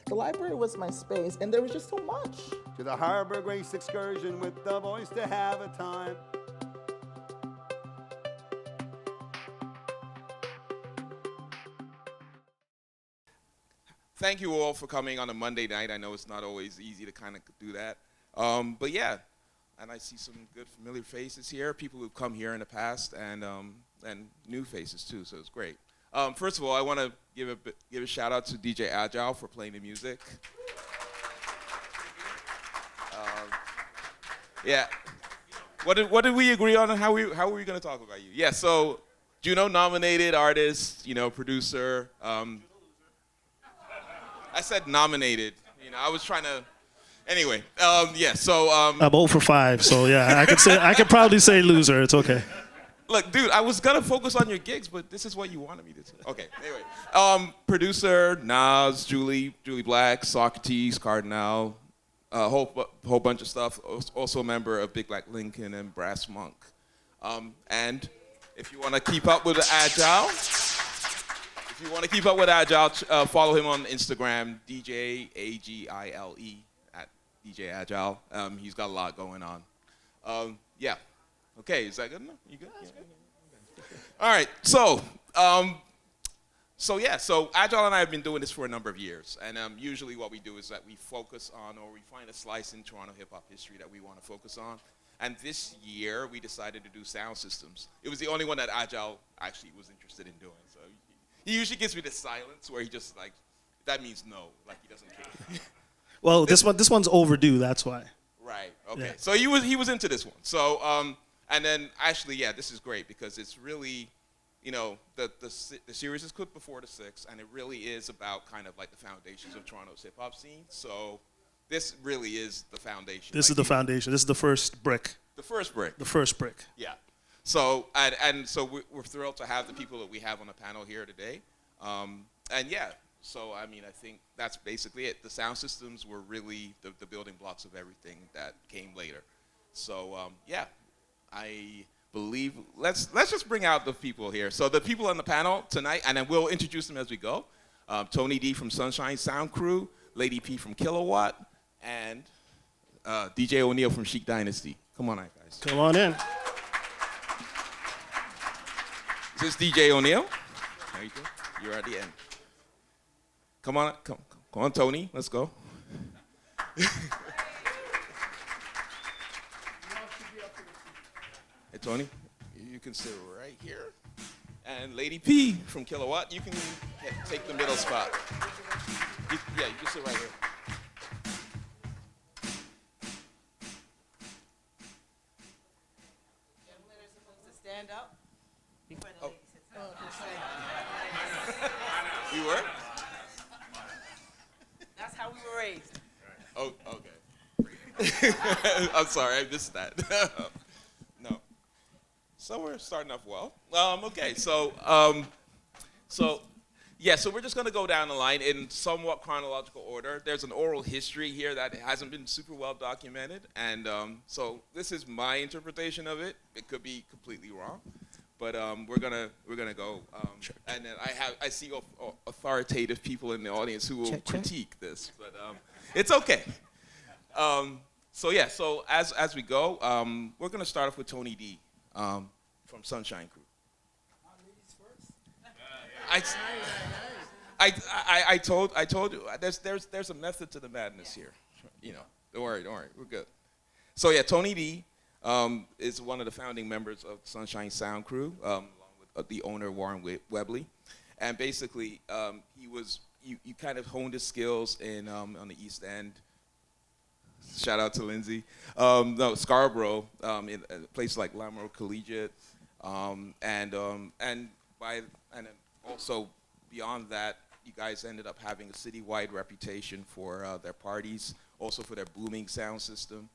The library was my space, and there was just so much. To the Harbor Grace excursion with the boys to have a time. Thank you all for coming on a Monday night. I know it's not always easy to kind of do that. But yeah, and I see some good familiar faces here, people who've come here in the past, and new faces too, so it's great. First of all, I want to give a shout out to DJ Agile for playing the music. Yeah. What did we agree on? How are we going to talk about you? Yeah. So, Juno nominated artist, producer. I said nominated. I was trying to. Anyway, yeah. So. I'm 0 for 5, so yeah, I could probably say loser. It's okay. Look, dude, I was gonna focus on your gigs, but this is what you wanted me to do. Okay, anyway. Producer, Nas, Julie Black, Socrates, Cardinal, a whole bunch of stuff. Also a member of Big Black Lincoln and Brass Monk. And if you want to keep up with Agile, follow him on Instagram, DJ Agile at DJ Agile. He's got a lot going on. Yeah. Okay, is that good enough? You good? Yeah. All right, so Agile and I have been doing this for a number of years, and usually what we do is that we focus on, or we find a slice in Toronto hip-hop history that we want to focus on, and this year we decided to do sound systems. It was the only one that Agile actually was interested in doing, so he usually gives me the silence where he just like, that means no, like he doesn't care. Well, this one's overdue, that's why. Right, okay, Yeah. so he was into this one, so. And then, actually, yeah, this is great because it's really, the series is put before the 6th, and it really is about kind of like the foundations of Toronto's hip-hop scene. So this really is the foundation. This is the foundation. This is the first brick. The first brick. The first brick. Yeah. So, and so we're thrilled to have the people that we have on the panel here today. And yeah, so I mean, I think that's basically it. The sound systems were really the building blocks of everything that came later. So, yeah. I believe, let's just bring out the people here. So the people on the panel tonight, and then we'll introduce them as we go. Toney D from Sunshine Sound Crew, Lady P from Kilowatt, and DJ ONeil from Chic Dynasty. Come on out, guys. Come on in. This is DJ ONeil. There you go. You're at the end. Come on, Toney. Let's go. Hey, Toney, you can sit right here. And Lady P from Kilowatt, you can take the middle spot. You can sit right here. Gentlemen are supposed to stand up before the lady sits down. We were? That's how we were raised. Oh, okay. I'm sorry, I missed that. No. So we're starting off well. Okay, so we're just gonna go down the line in somewhat chronological order. There's an oral history here that hasn't been super well documented, and so this is my interpretation of it. It could be completely wrong, but we're gonna go. And then I see authoritative people in the audience who will critique this, but it's okay. So as we go, we're gonna start off with Toney D. From Sunshine Crew. I told you there's a method to the madness here. Don't worry, we're good. So yeah, Toney D is one of the founding members of Sunshine Sound Crew, along with the owner Warren Webley, and basically you kind of honed his skills in on the East End. Shout out to Lindsay. Scarborough, in a place like Lamoureux Collegiate, and also beyond that, you guys ended up having a citywide reputation for their parties, also for their booming sound system,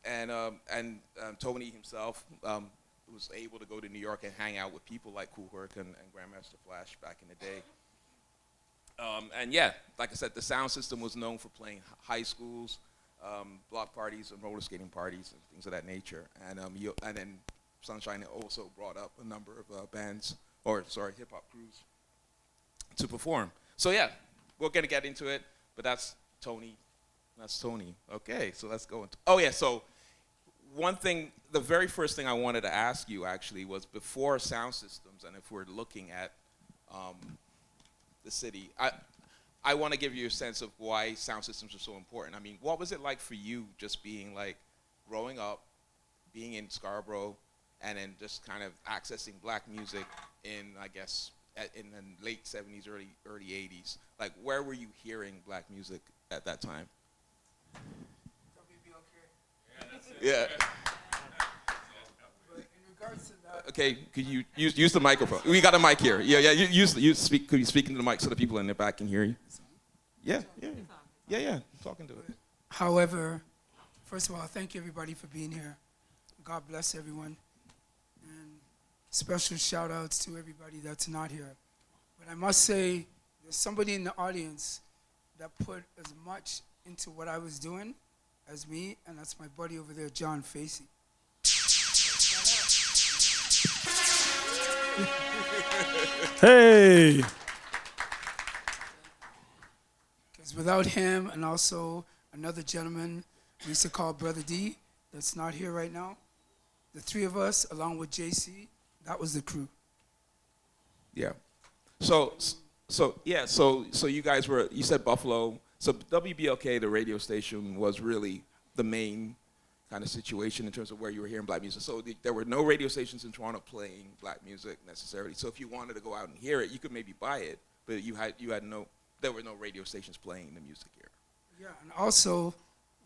and Toney himself was able to go to New York and hang out with people like Kool Herc and Grandmaster Flash back in the day. And yeah, like I said, the sound system was known for playing high schools, block parties and roller skating parties and things of that nature. And then Sunshine also brought up a number of hip hop crews to perform. So yeah, we're gonna get into it, but that's Toney. That's Toney. Okay, so let's go into. Oh yeah, so one thing, the very first thing I wanted to ask you actually was before sound systems, and if we're looking at the city, I want to give you a sense of why sound systems are so important. I mean, what was it like for you just being like growing up, being in Scarborough, and then just kind of accessing black music in, I guess, in the late 70s, early 80s? Like, where were you hearing black music at that time? Yeah. But in regards to that, Okay, could you use the microphone? We got a mic here. Yeah, you speak. Could you speak into the mic so the people in the back can hear you? Yeah. Talking to it. however, first of all, thank you everybody for being here. God bless everyone. And special shout outs to everybody that's not here. But I must say, there's somebody in the audience that put as much into what I was doing as me, and that's my buddy over there, John Facey. Hey. Because without him, and also another gentleman we used to call Brother D, that's not here right now, the three of us, along with JC, that was the crew. Yeah. So you guys were, you said Buffalo. So WBLK, the radio station, was really the main kind of situation in terms of where you were hearing black music. So there were no radio stations in Toronto playing black music necessarily. So if you wanted to go out and hear it, you could maybe buy it, but there were no radio stations playing the music here. Yeah, and also,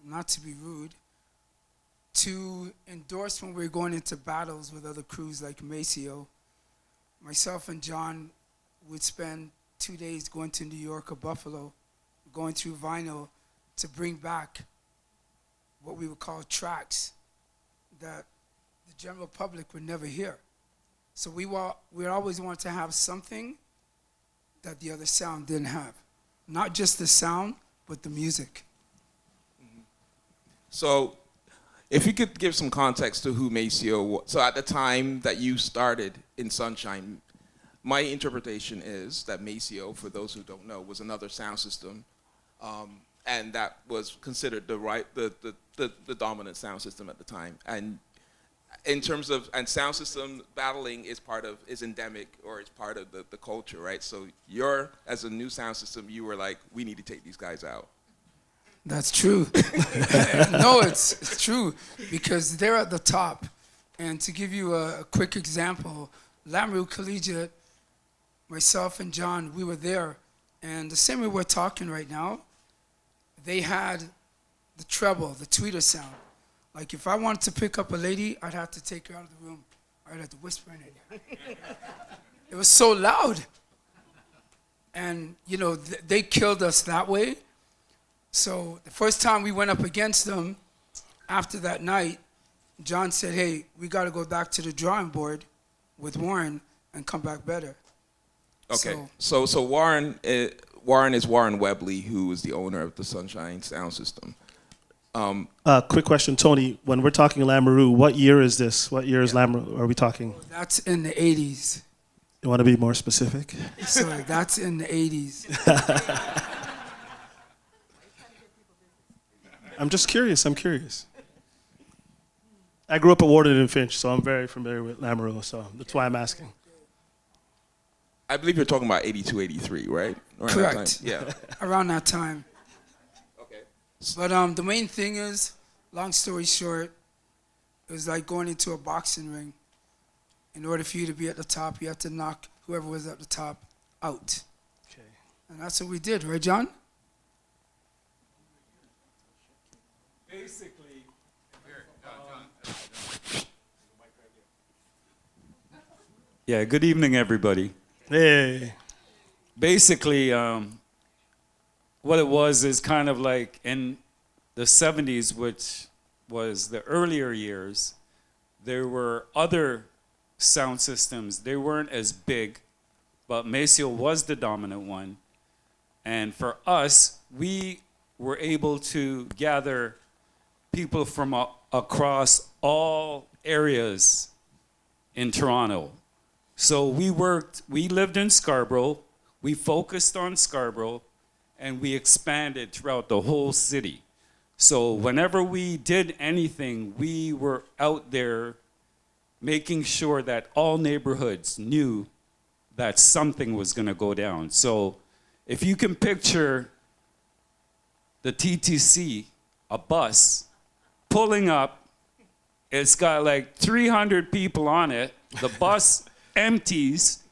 not to be rude, to endorse when we're going into battles with other crews like Maceo, myself and John would spend 2 days going to New York or Buffalo, going through vinyl to bring back what we would call tracks that the general public would never hear. So we always wanted to have something that the other sound didn't have. Not just the sound, but the music. So if you could give some context to who Maceo was. So at the time that you started in Sunshine, my interpretation is that Maceo, for those who don't know, was another sound system, and that was considered the dominant sound system at the time. And in terms of, and sound system battling is endemic, or it's part of the culture, right? So as a new sound system, you were like, we need to take these guys out. That's true. No, it's true, because they're at the top. And to give you a quick example, Lamoureux Collegiate, myself and John, we were there. And the same way we're talking right now, they had the treble, the tweeter sound. Like if I wanted to pick up a lady, I'd have to take her out of the room. I'd have to whisper in it. It was so loud. And, they killed us that way. So the first time we went up against them, after that night, John said, hey, we got to go back to the drawing board with Warren and come back better. Okay, so Warren is Warren Webley, who is the owner of the Sunshine Sound System. Quick question, Toney. When we're talking Lamoureux, what year is this? What year is Lamoureux? Are we talking? That's in the 80s. You want to be more specific? So that's in the 80s. I'm just curious. I grew up at Warden and Finch, so I'm very familiar with Lamoureux, so that's why I'm asking. I believe you're talking about 82, 83, right? Around Correct. That time? Yeah. Around that time. Okay. But the main thing is, long story short, it was like going into a boxing ring. In order for you to be at the top, you have to knock whoever was at the top out. Okay. And that's what we did, right, John? Basically, yeah, good evening, everybody. Hey. Basically, what it was is kind of like in the 70s, which was the earlier years, there were other sound systems. They weren't as big, but Maceo was the dominant one. And for us, we were able to gather people from across all areas in Toronto. So we lived in Scarborough, we focused on Scarborough, and we expanded throughout the whole city. So whenever we did anything, we were out there making sure that all neighborhoods knew that something was going to go down. So if you can picture the TTC, a bus, pulling up, it's got like 300 people on it, the bus empties,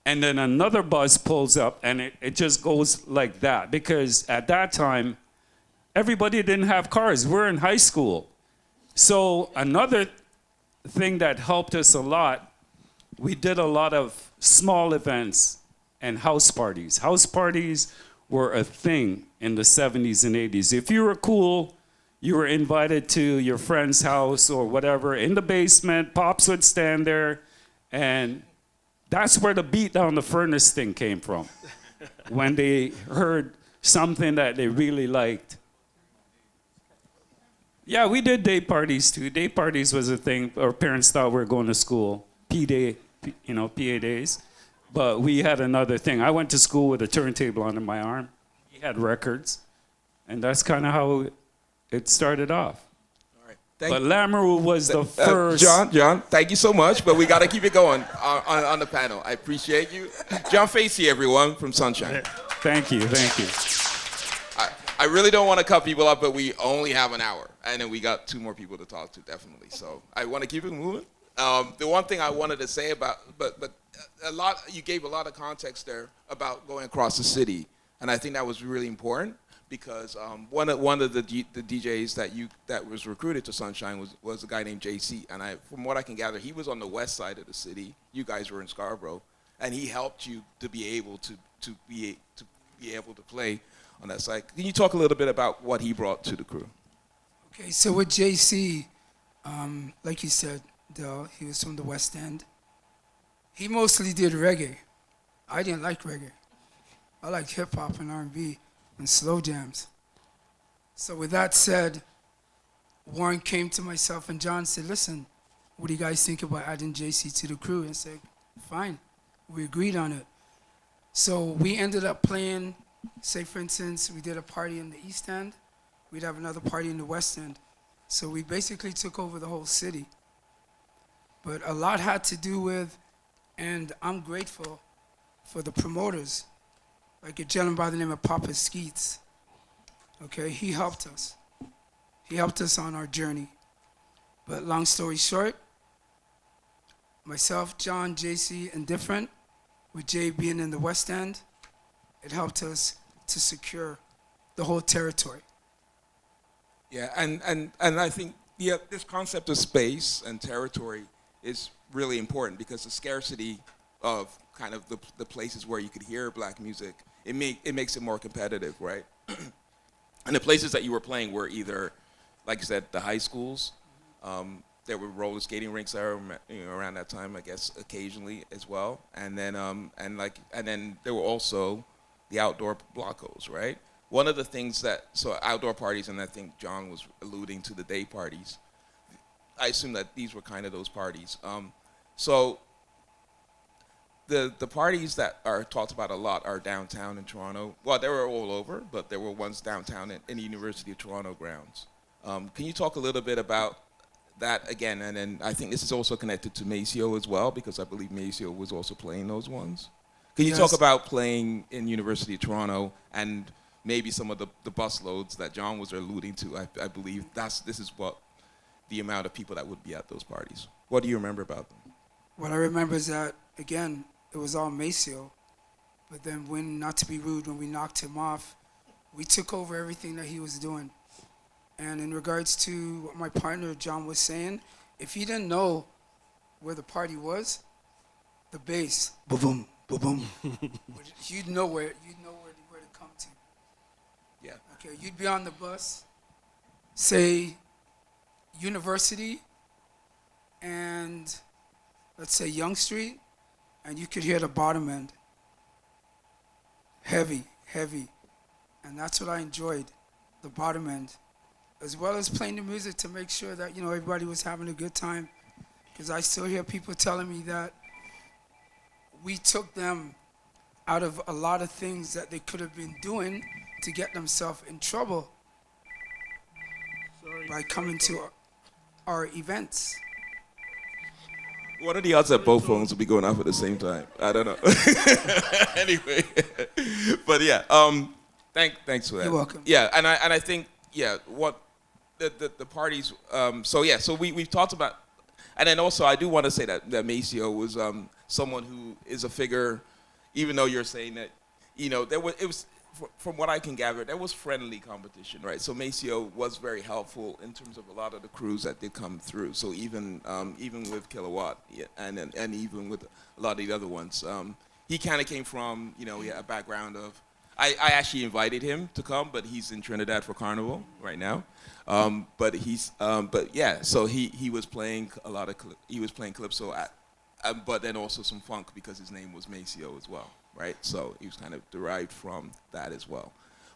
and then another bus pulls up, and it just goes like that. Because at that time, everybody didn't have cars. We're in high school. So another thing that helped us a lot, we did a lot of small events and house parties. House parties were a thing in the 70s and 80s. If you were cool, you were invited to your friend's house or whatever in the basement. Pops would stand there, and that's where the beat down the furnace thing came from. When they heard something that they really liked. Yeah, we did day parties too. Day parties was a thing. Our parents thought we were going to school. PA days. But we had another thing. I went to school with a turntable under my arm. He had records. And that's kind of how it started off. All right. But Lamoureux was the first. John, thank you so much, but we got to keep it going on the panel. I appreciate you. John Facey, everyone, from Sunshine. Thank you. I really don't want to cut people up, but we only have an hour, and then we got 2 more people to talk to, definitely. So I want to keep it moving. The one thing I wanted to say about, but you gave a lot of context there about going across the city, and I think that was really important because one of the DJs that was recruited to Sunshine was a guy named JC, and from what I can gather, he was on the west side of the city. You guys were in Scarborough, and he helped you to be able to play on that side. Can you talk a little bit about what he brought to the crew? Okay, so with JC, like you said, Del, he was from the West End. He mostly did reggae. I didn't like reggae. I liked hip hop and R&B and slow jams. So with that said, Warren came to myself and John and said, listen, what do you guys think about adding JC to the crew? And I said, fine. We agreed on it. So we ended up playing, say for instance, we did a party in the East End. We'd have another party in the West End. So we basically took over the whole city. But a lot had to do with, and I'm grateful for the promoters, like a gentleman by the name of Papa Skeets. Okay, he helped us. He helped us on our journey. But long story short, myself, John, JC, and Different, with Jay being in the West End, it helped us to secure the whole territory. Yeah, and I think this concept of space and territory is really important because the scarcity of kind of the places where you could hear black music, it makes it more competitive, right? And the places that you were playing were either, like you said, the high schools. There were roller skating rinks there, around that time, I guess, occasionally as well. And then there were also the outdoor blockos, right? One of the things so outdoor parties, and I think John was alluding to the day parties. I assume that these were kind of those parties. So the parties that are talked about a lot are downtown in Toronto. Well, they were all over, but there were ones downtown in the University of Toronto grounds. Can you talk a little bit about that again? And then I think this is also connected to Maceo as well, because I believe Maceo was also playing those ones. Can you talk about playing in University of Toronto and maybe some of the bus loads that John was alluding to? I believe this is what the amount of people that would be at those parties. What do you remember about them? What I remember is that, again, it was all Maceo. But then not to be rude, when we knocked him off, we took over everything that he was doing. And in regards to what my partner John was saying, if he didn't know where the party was, the bass, boom, boom, boom, you'd know where to come to. Yeah. Okay, you'd be on the bus, say University, and let's say Yonge Street, and you could hear the bottom end. Heavy. And that's what I enjoyed, the bottom end. As well as playing the music to make sure that, everybody was having a good time. Because I still hear people telling me that we took them out of a lot of things that they could have been doing to get themselves in trouble by coming to our events. What are the odds that both phones will be going off at the same time? I don't know. Anyway, but yeah, thanks for that. You're welcome. Yeah, and I think what the parties. So we've talked about, and then also I do want to say that Maceo was someone who is a figure, even though you're saying that, it was. From what I can gather, there was friendly competition, right? So Maceo was very helpful in terms of a lot of the crews that did come through. So even with Kilowatt and even with a lot of the other ones, he kind of came from a background of. I actually invited him to come, but he's in Trinidad for Carnival right now. So he was playing a lot of he was playing calypso but then also some funk because his name was Maceo as well. Right, so he was kind of derived from that as well,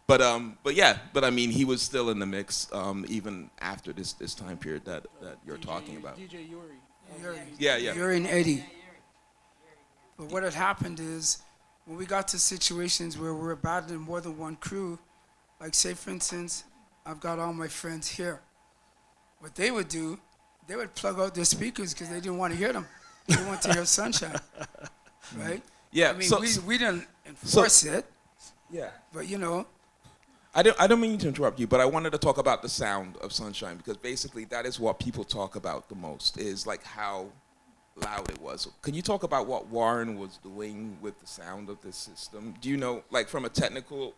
but I mean he was still in the mix even after this time period that you're talking about. DJ Yuri. Yeah. Yuri and Eddie. But what had happened is when we got to situations where we were battling more than one crew, like say for instance, I've got all my friends here. What they would do, they would plug out their speakers because they didn't want to hear them. They wanted to hear Sunshine, right? Yeah, I mean, we didn't enforce it. Yeah. But I don't mean to interrupt you, but I wanted to talk about the sound of Sunshine because basically that is what people talk about the most is like how loud it was. Can you talk about what Warren was doing with the sound of this system? Do you know, like from a technical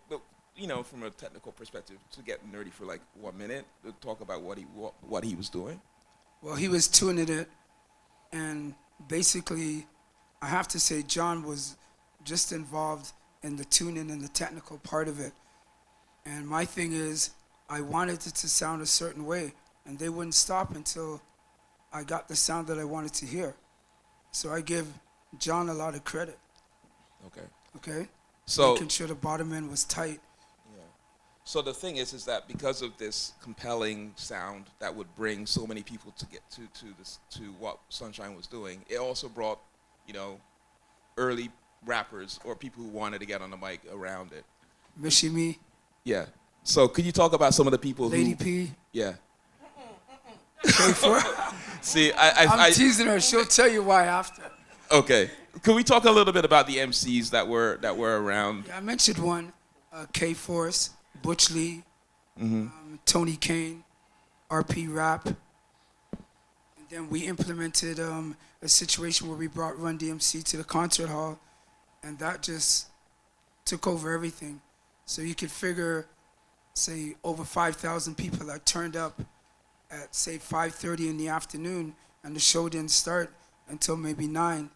perspective, to get nerdy for like 1 minute, to talk about what he was doing? Well, he was tuning it, and basically, I have to say John was just involved in the tuning and the technical part of it. And my thing is, I wanted it to sound a certain way, and they wouldn't stop until I got the sound that I wanted to hear. So I give John a lot of credit. Okay? So making sure the bottom end was tight. Yeah. So the thing is that because of this compelling sound that would bring so many people to get to what Sunshine was doing, it also brought early rappers or people who wanted to get on the mic around it. Mishi Me. Yeah. So could you talk about some of the people Lady P. Yeah. K4. See, I'm teasing her. She'll tell you why after. Okay. Could we talk a little bit about the MCs that were around? Yeah, I mentioned one. K-Force, Butch Lee, Toney Kane, RP Rap. And then we implemented a situation where we brought Run DMC to the concert hall, and that just took over everything. So you could figure, say, over 5,000 people that turned up at, say, 5:30 in the afternoon, and the show didn't start until maybe 9.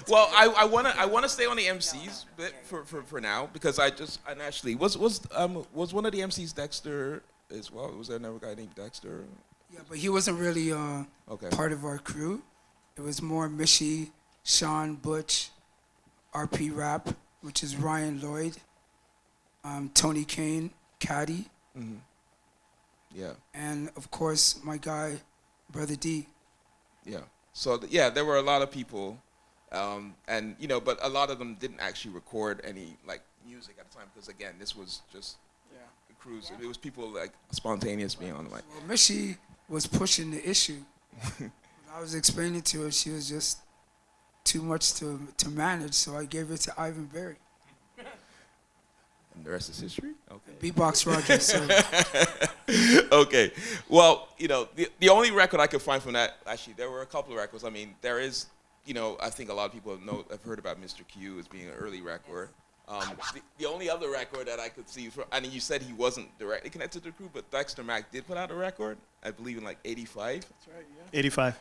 Well, I wanna stay on the MCs bit for now because actually was one of the MCs Dexter as well? Was there another guy named Dexter? Yeah, but he wasn't really Okay. part of our crew. It was more Mishi, Sean, Butch, RP Rap, which is Ryan Lloyd, Toney Kane, Caddy, Yeah. and of course my guy, Brother D. Yeah. So there were a lot of people, and but a lot of them didn't actually record any like music at the time because again, this was just a cruise. It was people like spontaneous being on the mic. Well, Mishi was pushing the issue. When I was explaining to her, she was just too much to manage, so I gave it to Ivan Berry. And the rest is history. Okay. Beatbox Roger. So. Okay. Well, the only record I could find from that, actually, there were a couple of records. I mean, there is, I think a lot of people have heard about Mr. Q as being an early record. The only other record that I could see, you said he wasn't directly connected to the crew, but Dexter Mack did put out a record, I believe in like 85. That's right, yeah. 85.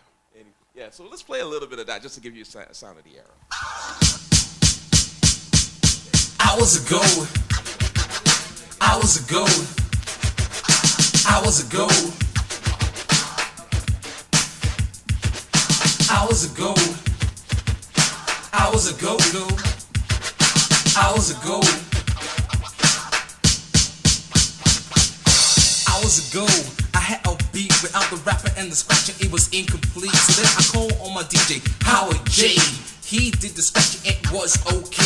Yeah, so let's play a little bit of that just to give you a sound of the era. Hours ago, hours ago, hours ago, hours ago, hours ago, hours ago, hours ago, I had a beat without the rapper and the scratching, it was incomplete. So then I called on my DJ, Howard J. He did the scratching, it was okay.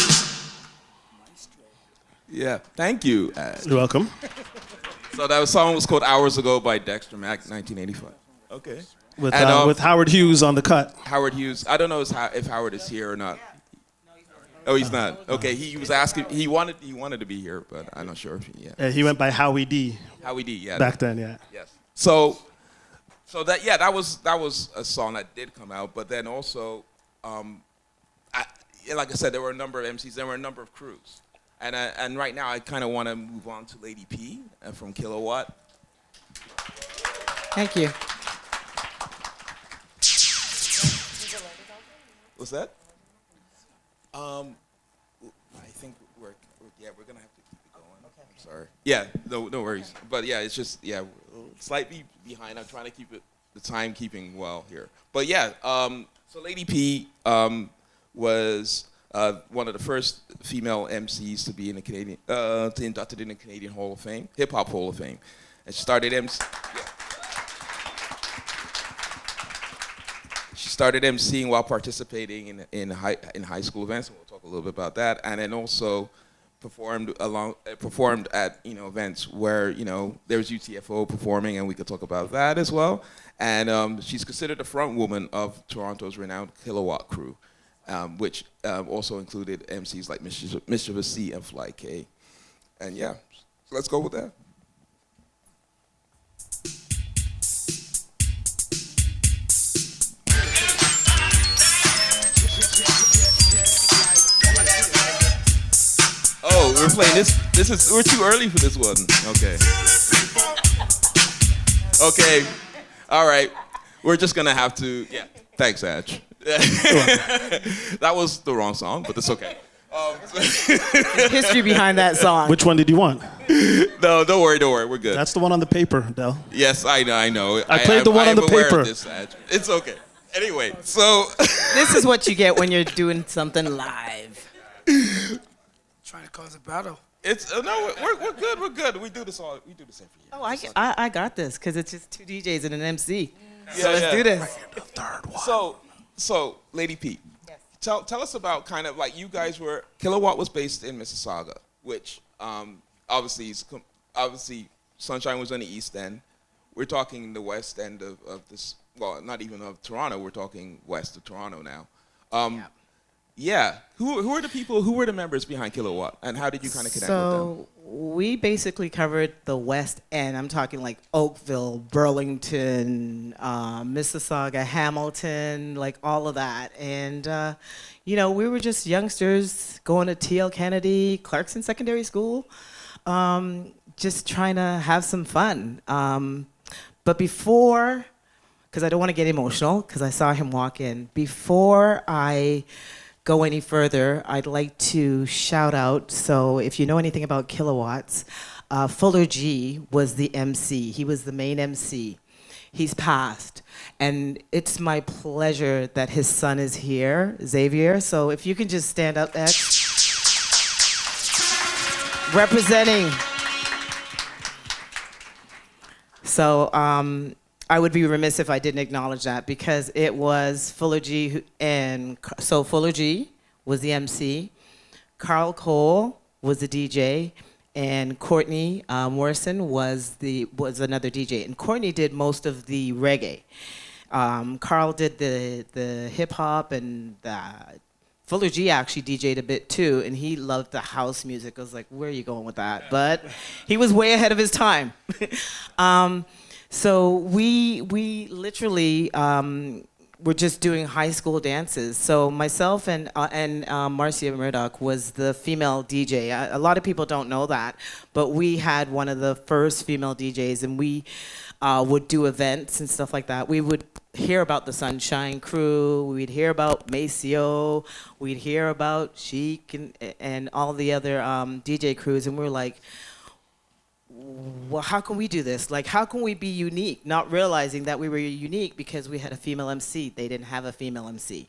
Yeah, thank you. You're welcome. So that song was called Hours Ago by Dexter Mack, 1985. Okay. With Howard Hughes on the cut. Howard Hughes. I don't know if Howard is here or not. Oh, he's not. Okay, he was asking. He wanted to be here, but I'm not sure if He went by Howie D. Howie D. Yeah. Back then, yeah. Yes. So that was a song that did come out, but then also, like I said, there were a number of MCs. There were a number of crews. And right now, I kind of want to move on to Lady P from Kilowatt. Thank you. What's that? I think we're gonna have to keep it going. Okay. I'm sorry. Yeah, no worries. But yeah, it's just we're slightly behind. I'm trying to keep the timekeeping well here. But yeah, so Lady P was one of the first female MCs to be in the Canadian, to inducted in the Canadian Hall of Fame, Hip Hop Hall of Fame, and she started She started MCing while participating in high school events, and we'll talk a little bit about that. And then also performed at events where there's UTFO performing, and we could talk about that as well. And she's considered the front woman of Toronto's renowned Kilowatt crew, which also included MCs like Mischievous C and Fly K. And yeah, so let's go with that. Oh, we're playing this. We're too early for this one. Okay. Okay. All right. We're just gonna have to. Yeah. Thanks, Aj. That was the wrong song, but it's okay. There's history behind that song. Which one did you want? No, don't worry. We're good. That's the one on the paper, Del. Yes, I know. I played the one on the paper. Of this, Aj. It's okay. Anyway, so This is what you get when you're doing something live. Trying to cause a battle. it's no, we're good. We're good. We do this every year. Oh, I got this because it's just two DJs and an MC. Yeah, So let's do this. So, Lady P, Yes. tell us about kind of like you guys were. Kilowatt was based in Mississauga, which obviously Sunshine was on the east end. We're talking the west end of this. Well, not even of Toronto. We're talking west of Toronto now. Yeah. Who are the people? Who were the members behind Kilowatt, and how did you kind of connect with them? So we basically covered the West End. I'm talking like Oakville, Burlington, Mississauga, Hamilton, like all of that. And we were just youngsters going to T.L. Kennedy, Clarkson Secondary School, just trying to have some fun. But before, because I don't want to get emotional, because I saw him walk in. Before I go any further, I'd like to shout out, so if you know anything about Kilowatts, Fuller G was the MC. He was the main MC. He's passed. And it's my pleasure that his son is here, Xavier. So if you can just stand up, X. Representing. So I would be remiss if I didn't acknowledge that because it was Fuller G, so Fuller G was the MC, Carl Cole was the DJ, and Courtney Morrison was another DJ. And Courtney did most of the reggae. Carl did the hip hop, and Fuller G actually DJ'd a bit too, and he loved the house music. I was like, where are you going with that? But he was way ahead of his time. So we literally were just doing high school dances. So myself and Marcia Murdoch was the female DJ. A lot of people don't know that, but we had one of the first female DJs, and we would do events and stuff like that. We would hear about the Sunshine Crew. We'd hear about Maceo. We'd hear about Chic and all the other DJ crews, and we were like, well, how can we do this? Like, how can we be unique? Not realizing that we were unique because we had a female MC. They didn't have a female MC.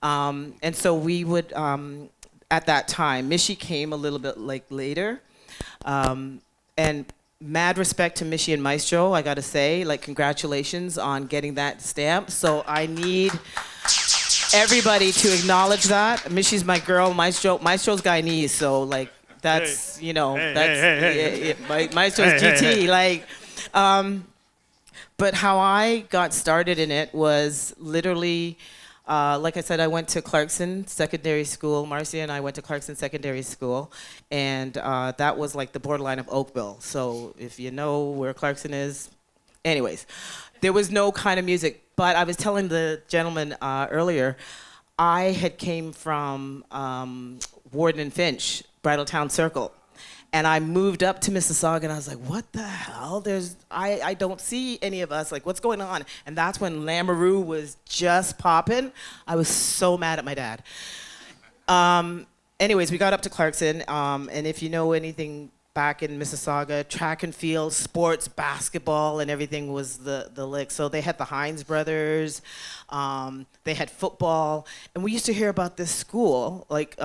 And so we would, at that time, Mishi came a little bit like later. And mad respect to Michi and Maestro, I gotta say, like congratulations on getting that stamp. So I need everybody to acknowledge that. Michi's my girl, Maestro's Guyanese, so like that's, Hey. you know, Hey, that's, hey, hey, hey. Maestro's Hey, GT, hey, hey. like, but how I got started in it was literally, like I said, I went to Clarkson Secondary School. Marcia and I went to Clarkson Secondary School, and that was like the borderline of Oakville. So if you know where Clarkson is, anyways, there was no kind of music. But I was telling the gentleman earlier, I had came from Warden and Finch, Bridletown Circle. And I moved up to Mississauga, and I was like, what the hell? I don't see any of us. Like, what's going on? And that's when Lamoureux was just popping. I was so mad at my dad. Anyways, we got up to Clarkson, and if you know anything back in Mississauga, track and field, sports, basketball, and everything was the lick. So they had the Hines brothers, they had football, and we used to hear about this school, like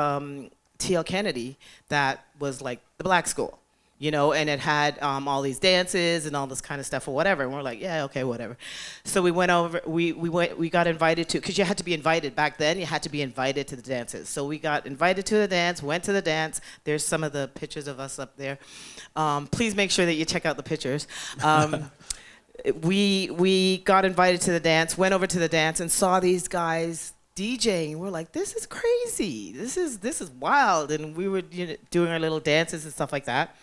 T.L. Kennedy, that was like the black school, you know, and it had all these dances and all this kind of stuff or whatever. And we're like, yeah, okay, whatever. So we went over, we got invited to, because you had to be invited back then, you had to be invited to the dances. So we got invited to the dance, went to the dance. There's some of the pictures of us up there. Please make sure that you check out the pictures. We got invited to the dance, went over to the dance and saw these guys DJing. We're like, this is crazy. This is wild. And we were doing our little dances and stuff like that.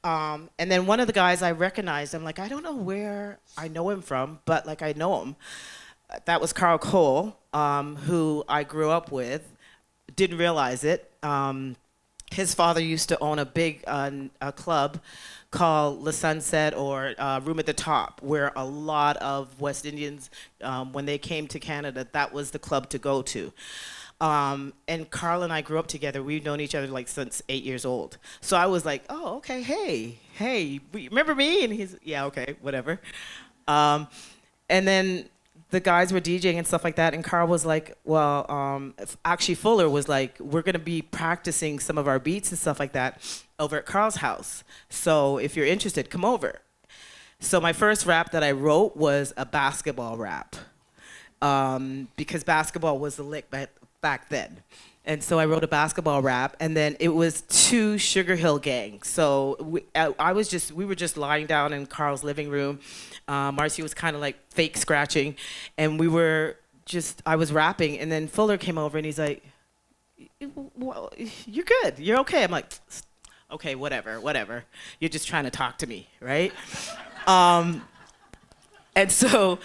And then one of the guys I recognized, I'm like, I don't know where I know him from, but like I know him. That was Carl Cole, who I grew up with. Didn't realize it. His father used to own a big a club called La Sunset or Room at the Top, where a lot of West Indians, when they came to Canada, that was the club to go to. And Carl and I grew up together. We've known each other like since 8 years old. So I was like, oh, okay, hey, remember me? And he's, yeah, okay, whatever. And then the guys were DJing and stuff like that, and Carl was like, well, actually Fuller was like, we're gonna be practicing some of our beats and stuff like that over at Carl's house. So if you're interested, come over. So my first rap that I wrote was a basketball rap, because basketball was the lick back then. And so I wrote a basketball rap, and then it was to Sugar Hill Gang. So we were just lying down in Carl's living room. Marcy was kind of like fake scratching, and I was rapping, and then Fuller came over and he's like, well, you're good, you're okay. I'm like, okay, whatever. You're just trying to talk to me, right? And so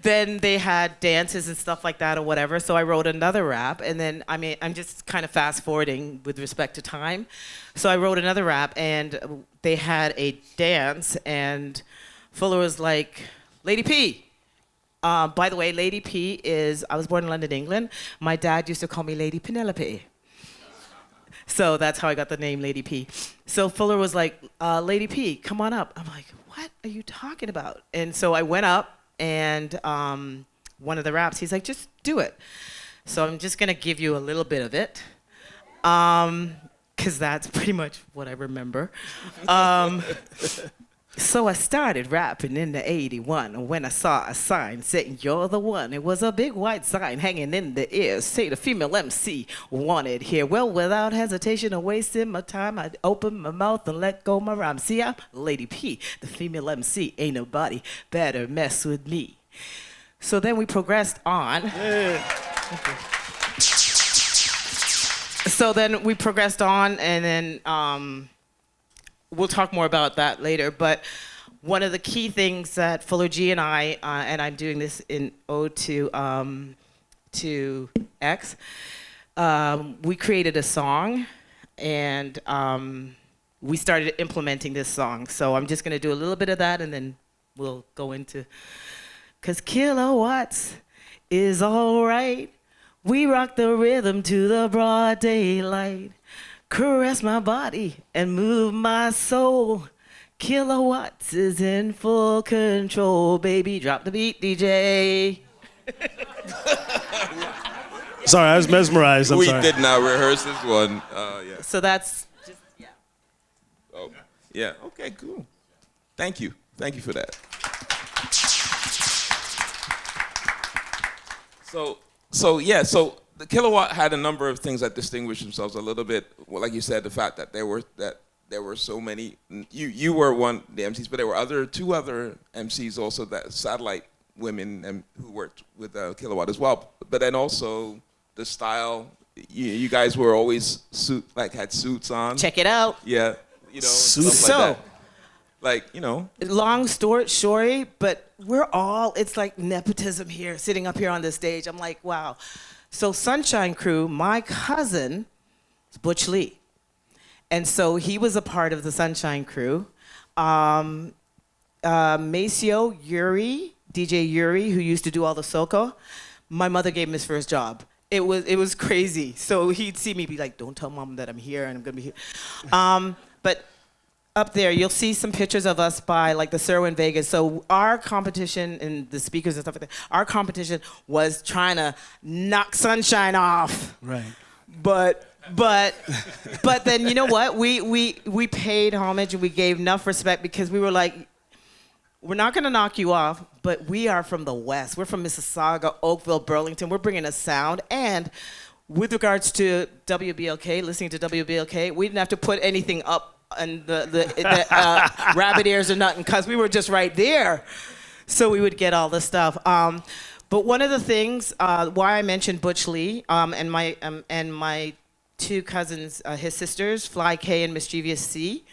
then they had dances and stuff like that or whatever. So I wrote another rap, and then, I mean, I'm just kind of fast forwarding with respect to time. So I wrote another rap, and they had a dance, and Fuller was like, Lady P. By the way, Lady P is, I was born in London, England. My dad used to call me Lady Penelope. So that's how I got the name Lady P. So Fuller was like, Lady P, come on up. I'm like, what are you talking about? And so I went up, and one of the raps, he's like, just do it. So I'm just gonna give you a little bit of it, because that's pretty much what I remember. So I started rapping in the 81 when I saw a sign saying you're the one. It was a big white sign hanging in the air, say the female MC wanted here. Well, without hesitation or wasting my time, I'd open my mouth and let go my rhyme. See, I'm Lady P, the female MC. Ain't nobody better mess with me. So then we progressed on. Yeah. So then we progressed on, and then we'll talk more about that later, but one of the key things that Fuller G and I, and I'm doing this in ode to X, we created a song, and we started implementing this song. So I'm just gonna do a little bit of that, and then we'll go into, 'cause Kilowatts is all right. We rock the rhythm to the broad daylight. Caress my body and move my soul. Kilowatts is in full control. Baby, drop the beat, DJ. Sorry, I was mesmerized. I'm we sorry. did not rehearse this one. Yeah. So that's just, yeah. Oh, yeah. Okay, cool. Thank you for that. So the Kilowatt had a number of things that distinguished themselves a little bit. Well, like you said, the fact that there were so many. You were one of the MCs, but there were two other MCs also, that satellite women who worked with Kilowatt as well. But then also the style. You guys were always had suits on. Check it out. Yeah, Suits. stuff like that. Long story short, but it's like nepotism here, sitting up here on this stage. I'm like, wow. So Sunshine Crew, my cousin is Butch Lee. And so he was a part of the Sunshine Crew. Maceo Yuri, DJ Yuri, who used to do all the soca, my mother gave him his first job. It was crazy. So he'd see me be like, don't tell mom that I'm here and I'm gonna be here. But up there, you'll see some pictures of us by like the Serwin Vegas. So our competition and the speakers and stuff like that, our competition was trying to knock Sunshine off. Right. But then you know what? We paid homage and we gave enough respect because we were like, we're not gonna knock you off, but we are from the West. We're from Mississauga, Oakville, Burlington. We're bringing a sound. And with regards to WBLK, listening to WBLK, we didn't have to put anything up and the rabbit ears or nothing, because we were just right there. So we would get all the stuff. But one of the things why I mentioned Butch Lee and my two cousins, his sisters, Fly K and Mischievous C,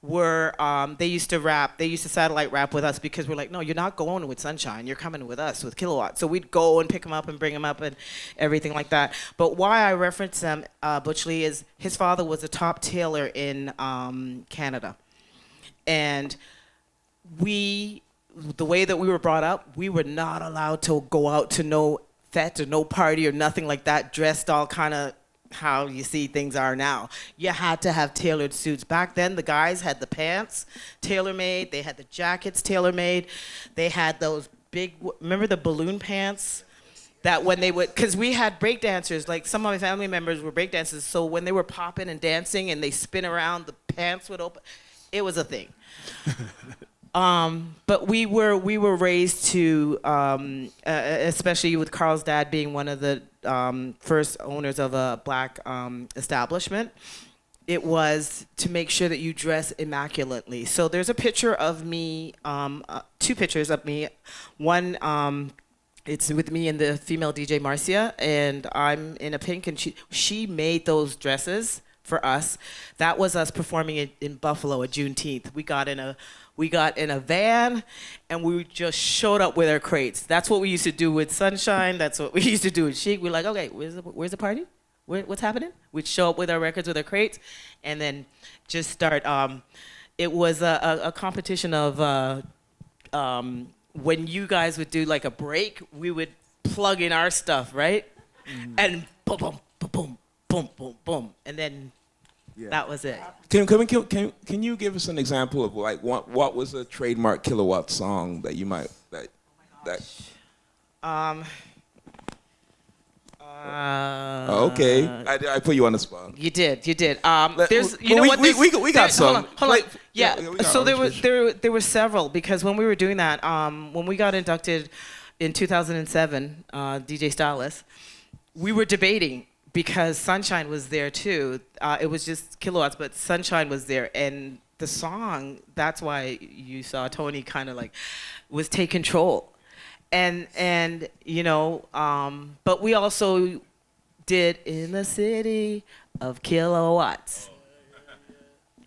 were they used to rap. They used to satellite rap with us because we're like, no, you're not going with Sunshine. You're coming with us, with Kilowatt. So we'd go and pick them up and bring them up and everything like that. But why I reference them, Butch Lee, is his father was a top tailor in Canada. And the way that we were brought up, we were not allowed to go out to no fete or no party or nothing like that, dressed all kind of how you see things are now. You had to have tailored suits. Back then, the guys had the pants tailor-made. They had the jackets tailor-made. They had those big, remember the balloon pants? That when they would, because we had break dancers, like some of my family members were break dancers, so when they were popping and dancing and they spin around, the pants would open. It was a thing. But we were raised to, especially with Carl's dad being one of the first owners of a black establishment, it was to make sure that you dress immaculately. So there's a picture of me, two pictures of me. One, it's with me and the female DJ Marcia, and I'm in a pink, and she made those dresses for us. That was us performing in Buffalo at Juneteenth. We got in a van, and we just showed up with our crates. That's what we used to do with Sunshine. That's what we used to do with Chic. We're like, okay, where's the party? What's happening? We'd show up with our records, with our crates, and then just start. It was a competition of when you guys would do like a break, we would plug in our stuff, right? Mm. And boom, boom, boom, boom, boom, boom, boom, and then that was it. Can you give us an example of like what was a trademark Kilowatt song that you might okay, I put you on the spot. You did. There's, you know what? We got some. Hold on. Yeah. So there were several, because when we were doing that, when we got inducted in 2007, DJ Stylist, we were debating, because Sunshine was there too. It was just Kilowatts, but Sunshine was there, and the song. That's why you saw Toney kind of like was Take Control. And you know, but we also did In the City of Kilowatts,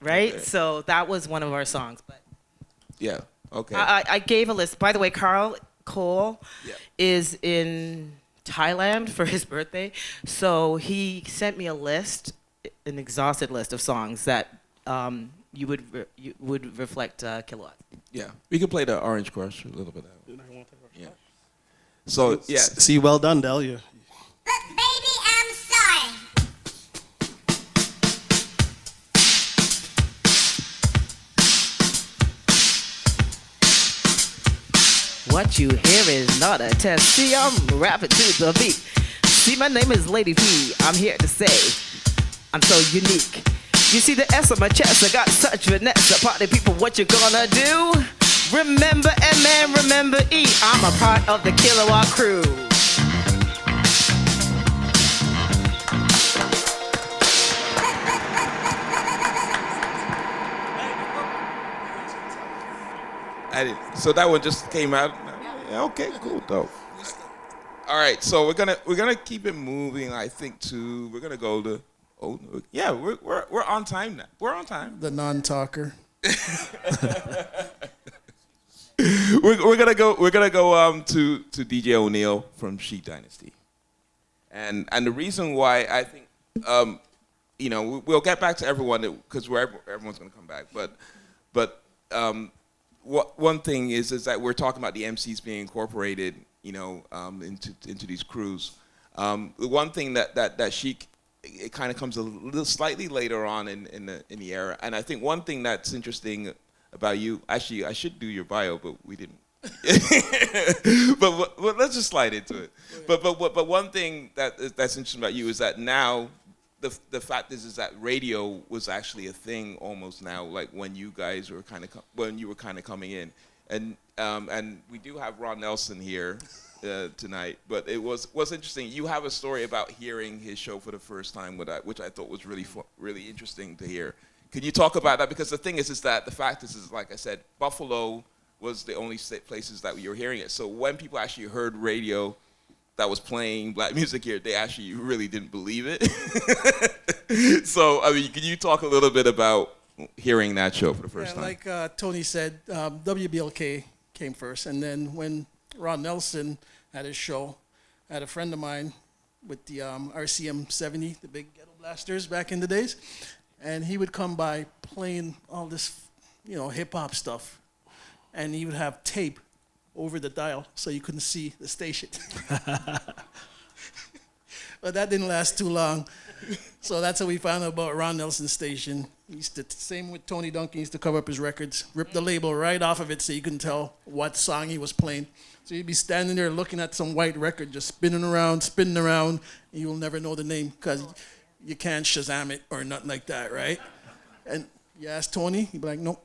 right? Okay. So that was one of our songs. But yeah, okay. I gave a list. By the way, Carl Cole is in Thailand for his birthday, so he sent me a list, an exhausted list of songs that you would reflect Kilowatt. Yeah, we could play the Orange Crush a little bit. Yeah. So yeah. See, well done, Delia. But baby, I'm sorry. What you hear is not a test. See, I'm rapping to the beat. See, my name is Lady P. I'm here to say I'm so unique. You see the S on my chest, I got such finesse. Party people, what you gonna do? Remember M and remember E, I'm a part of the Kilowatt crew. So that one just came out. Yeah, okay, cool, dope. All right, so we're gonna keep it moving. I think we're gonna go to. Oh yeah, we're on time now. We're on time. The non-talker. we're gonna go to DJ ONeil from Chic Dynasty, and the reason why I think we'll get back to everyone because everyone's gonna come back, but one thing is that we're talking about the MCs being incorporated, into these crews. The one thing that Chic, it kind of comes a little slightly later on in the era, and I think one thing that's interesting about you, actually I should do your bio, but we didn't. but let's just slide into it. But one thing that's interesting about you is that now. The fact is that radio was actually a thing almost now, like when you guys were kind of coming in, and we do have Ron Nelson here tonight. But it was interesting. You have a story about hearing his show for the first time, which I thought was really interesting to hear. Can you talk about that? Because the thing is that the fact is like I said, Buffalo was the only places that you were hearing it. So when people actually heard radio that was playing black music here, they actually really didn't believe it. So, I mean, can you talk a little bit about hearing that show for the first time? Like Tony said, WBLK came first, and then when Ron Nelson had his show, I had a friend of mine with the RCM 70, the big ghetto blasters back in the days, and he would come by playing all this, hip-hop stuff, and he would have tape over the dial so you couldn't see the station. But that didn't last too long. So that's how we found out about Ron Nelson's station. He used to, same with Tony Duncan, he used to cover up his records, rip the label right off of it so you couldn't tell what song he was playing. So you'd be standing there looking at some white record just spinning around, and you will never know the name because you can't Shazam it or nothing like that, right? And you ask Tony, he'd be like, nope.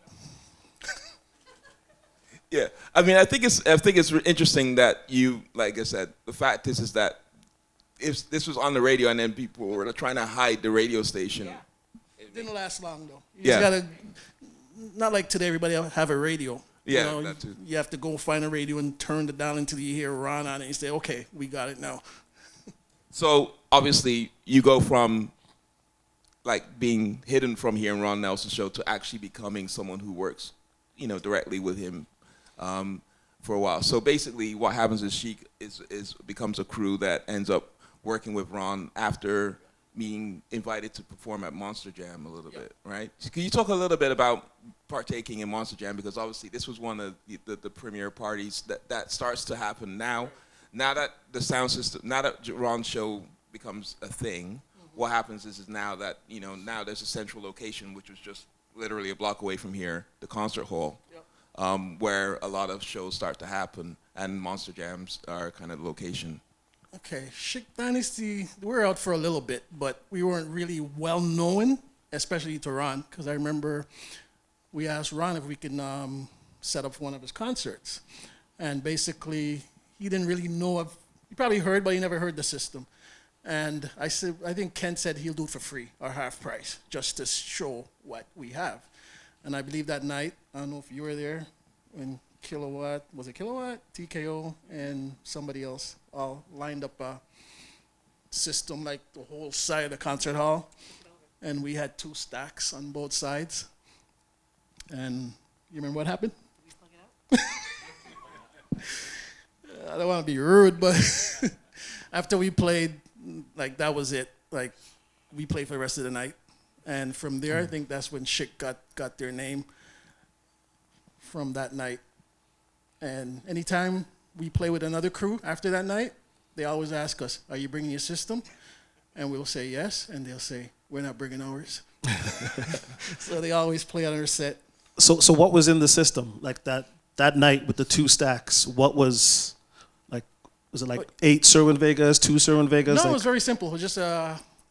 Yeah, I mean, I think it's interesting that you, like I said, the fact is that if this was on the radio and then people were trying to hide the radio station. Yeah. It didn't last long though. You just gotta, not like today, everybody have a radio. Yeah, that too. You have to go find a radio and turn the dial until you hear Ron on it and you say, okay, we got it now. So obviously you go from like being hidden from hearing Ron Nelson's show to actually becoming someone who works, directly with him. For a while. So basically what happens is Chic becomes a crew that ends up working with Ron after being invited to perform at Monster Jam a little bit, right? So can you talk a little bit about partaking in Monster Jam? Because obviously this was one of the premier parties that starts to happen now. Now that the sound system, now that Ron's show becomes a thing, what happens is now that, now there's a central location, which was just literally a block away from here, the concert hall. Yep. Where a lot of shows start to happen, and Monster Jams are kind of the location. Okay, Chic Dynasty, we were out for a little bit, but we weren't really well known, especially to Ron, because I remember we asked Ron if we can set up one of his concerts. And basically, he didn't really know he probably heard, but he never heard the system. And I think Ken said he'll do it for free, or half price, just to show what we have. And I believe that night, I don't know if you were there, when Kilowatt, TKO, and somebody else all lined up a system like the whole side of the concert hall. And we had 2 stacks on both sides. And you remember what happened? Did we plug it out? I don't want to be rude, but after we played, that was it. We played for the rest of the night. And from there, I think that's when Chic got their name from that night. And anytime we play with another crew after that night, they always ask us, are you bringing your system? And we'll say yes, and they'll say, we're not bringing ours. So they always play on our set. So what was in the system? Like that night with the 2 stacks, what was it 8 Sherwin Vegas, 2 Sherwin Vegas? No, it was very simple. It was just,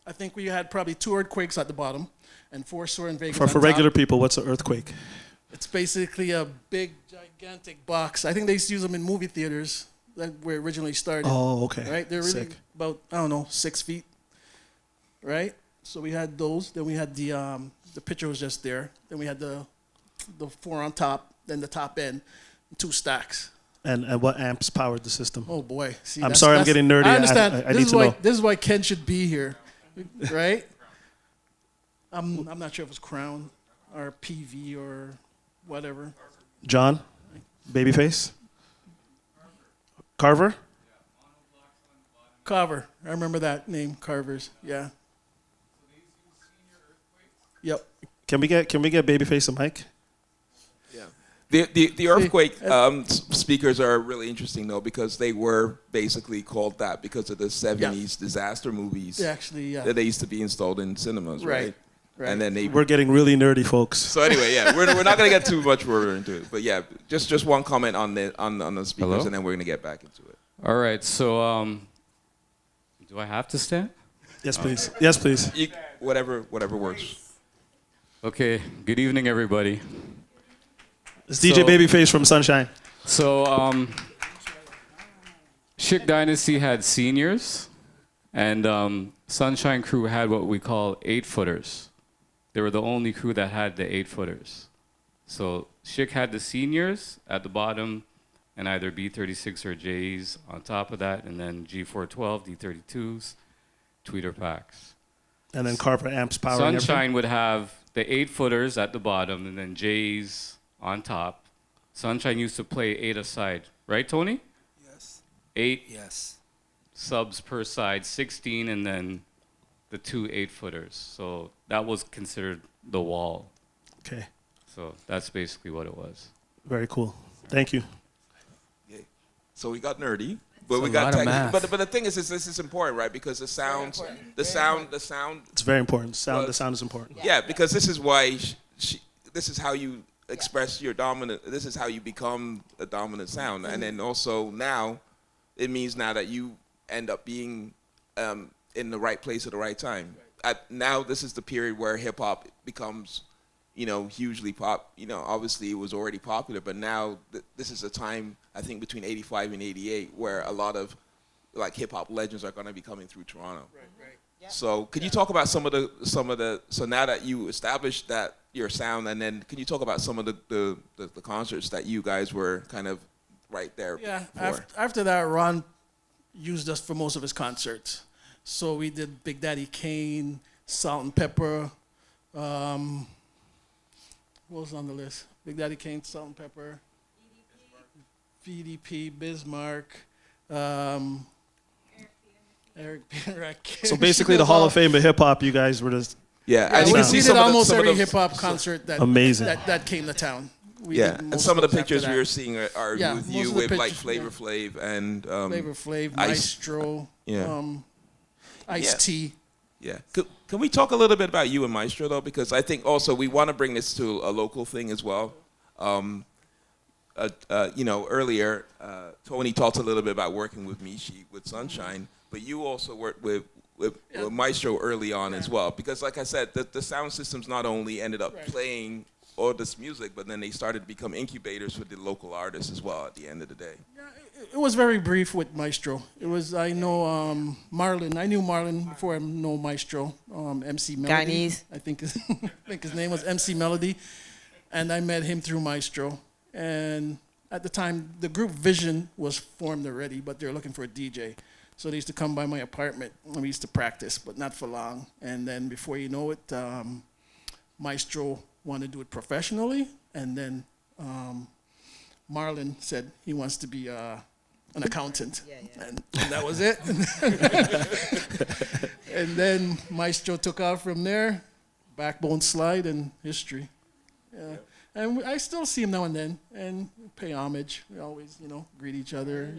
I think we had probably 2 earthquakes at the bottom, and foreshore in Vegas. For on regular top. people, what's an earthquake? It's basically a big, gigantic box. I think they used to use them in movie theaters, like where it originally started. Oh, okay. Right? They're really Sick. about, I don't know, 6 feet. Right? So we had those. Then we had the picture was just there. Then we had the 4 on top, then the top end, 2 stacks. And what amps powered the system? Oh boy! See, I'm sorry, I'm getting nerdy. I understand. I need to know. This is why Ken should be here, right? I'm not sure if it's Crown or PV or whatever. John, Babyface, Carver. Carver. I remember that name, Carver's. Yeah. Yep. Can we get Babyface a mic? The earthquake speakers are really interesting though because they were basically called that because of the 70s disaster movies that they used to be installed in cinemas, right? Right. And then We're getting really nerdy, folks. So anyway, yeah, we're not gonna get too much further into it, but yeah, just one comment on the speakers, Hello? and then we're gonna get back into it. All right, so do I have to stand? Yes, please. Yes, please. Whatever works. Okay, good evening, everybody. It's DJ Babyface from Sunshine. So, Chic Dynasty had seniors, and Sunshine Crew had what we call 8-footers. They were the only crew that had the 8-footers. So Chic had the seniors at the bottom, and either B36 or J's on top of that, and then G412, D32s, tweeter packs. And then Carver amps powering Sunshine would have the 8-footers at the bottom, and then J's on top. Sunshine used to play 8 aside, right, Tony? Yes. 8 Yes. subs per side, 16, and then the 2 8-footers. So that was considered the wall. Okay. So that's basically what it was. Very cool. Thank you. Yeah. So we got nerdy, but we a got lot of math. but the thing is this is important, right? Because the sound. It's very important. The sound is important. Yeah, because this is why this is how you express your dominant. This is how you become a dominant sound, and then also now, it means now that you end up being in the right place at the right time. Now this is the period where hip hop becomes, hugely pop. Obviously it was already popular, but now this is a time I think between '85 and '88 where a lot of like hip hop legends are going to be coming through Toronto. Right. So could you talk about some of the so now that you established that your sound, and then can you talk about some of the concerts that you guys were kind of right there Yeah. for? After that, Ron used us for most of his concerts. So we did Big Daddy Kane, Salt and Pepper. What was on the list? Big Daddy Kane, Salt and Pepper. VDP, Bismarck. Eric Rakim. So basically, the Hall of Fame of hip hop, you guys were just and you we can see did some of the- almost some of every the- hip hop concert that Amazing. that came to town. We did And most some of the those after pictures we that. were seeing are Yeah, with most you of the with like pictures, Flavor Flav and Flavor Flav, Ice- Maestro, Yeah. Ice-T. Yeah. Can we talk a little bit about you and Maestro though? Because I think also we want to bring this to a local thing as well. Earlier, Tony talked a little bit about working with Michi with Sunshine, but you also worked with Maestro early on as well. Because like I said, the sound systems not only ended up playing all this music, but then they started to become incubators for the local artists as well at the end of the day. It was very brief with Maestro. It was, I know Marlon. I knew Marlon before I know Maestro. MC Melody. Guyanese. I think his name was MC Melody. And I met him through Maestro. And at the time, the group Vision was formed already, but they were looking for a DJ. So they used to come by my apartment, and we used to practice, but not for long. And then before you know it, Maestro wanted to do it professionally, and then Marlon said he wants to be an accountant, and that was it. And then Maestro took off from there, Backbone Slide, and history. Yeah. And I still see him now and then, and pay homage. We always, greet each other,